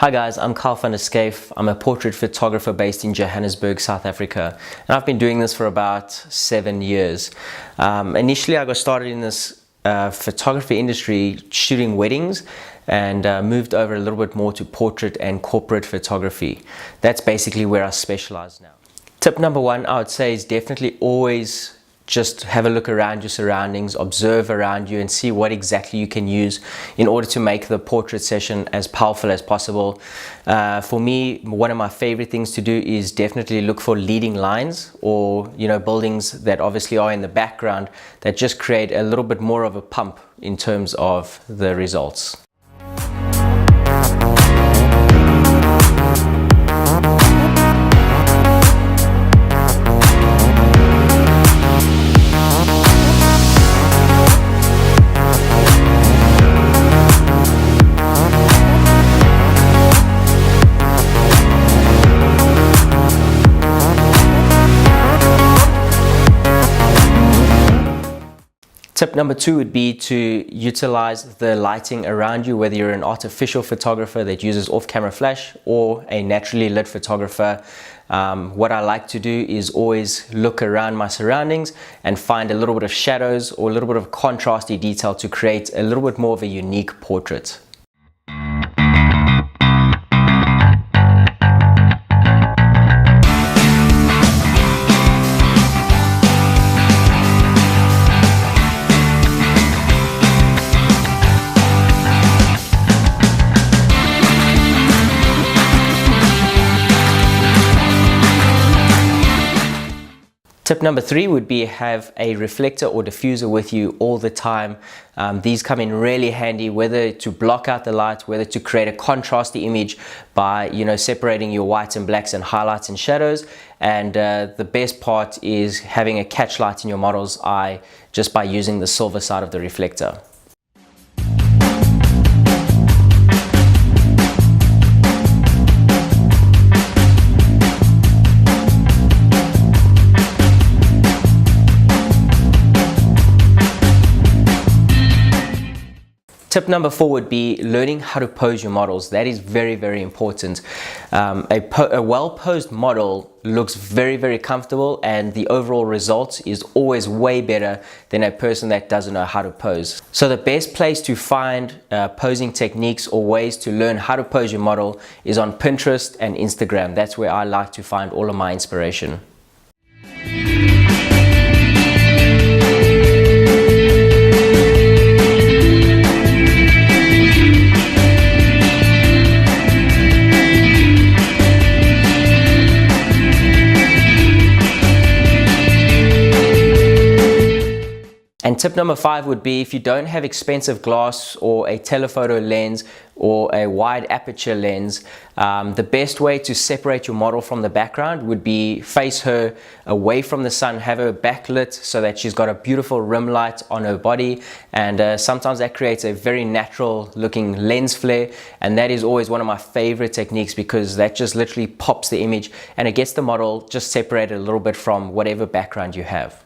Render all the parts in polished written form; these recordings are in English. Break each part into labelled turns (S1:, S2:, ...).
S1: Hi guys, I'm Carl van der Schyff. I'm a portrait photographer based in Johannesburg, South Africa. And I've been doing this for about 7 years. Initially I got started in this photography industry shooting weddings and moved over a little bit more to portrait and corporate photography. That's basically where I specialize now. Tip number one, I would say, is definitely always just have a look around your surroundings, observe around you and see what exactly you can use in order to make the portrait session as powerful as possible. For me, one of my favorite things to do is definitely look for leading lines or buildings that obviously are in the background that just create a little bit more of a pump in terms of the results. Tip number two would be to utilize the lighting around you, whether you're an artificial photographer that uses off-camera flash or a naturally lit photographer. What I like to do is always look around my surroundings and find a little bit of shadows or a little bit of contrasty detail to create a little bit more of a unique portrait. Tip number three would be have a reflector or diffuser with you all the time. These come in really handy, whether to block out the light, whether to create a contrasty image by separating your whites and blacks and highlights and shadows. And the best part is having a catch light in your model's eye just by using the silver side of the reflector. Tip number four would be learning how to pose your models. That is very, very important. A well-posed model looks very, very comfortable, and the overall result is always way better than a person that doesn't know how to pose. So the best place to find posing techniques or ways to learn how to pose your model is on Pinterest and Instagram. That's where I like to find all of my inspiration. And tip number five would be, if you don't have expensive glass or a telephoto lens or a wide aperture lens, the best way to separate your model from the background would be face her away from the sun, have her backlit so that she's got a beautiful rim light on her body, and sometimes that creates a very natural looking lens flare, and that is always one of my favorite techniques because that just literally pops the image and it gets the model just separated a little bit from whatever background you have.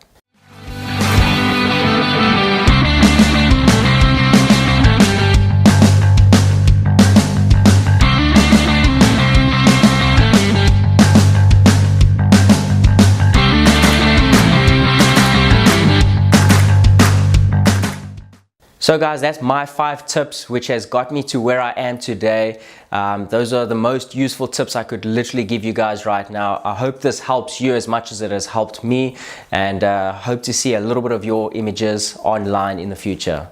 S1: So guys, that's my 5 tips which has got me to where I am today. Those are the most useful tips I could literally give you guys right now. I hope this helps you as much as it has helped me, and hope to see a little bit of your images online in the future.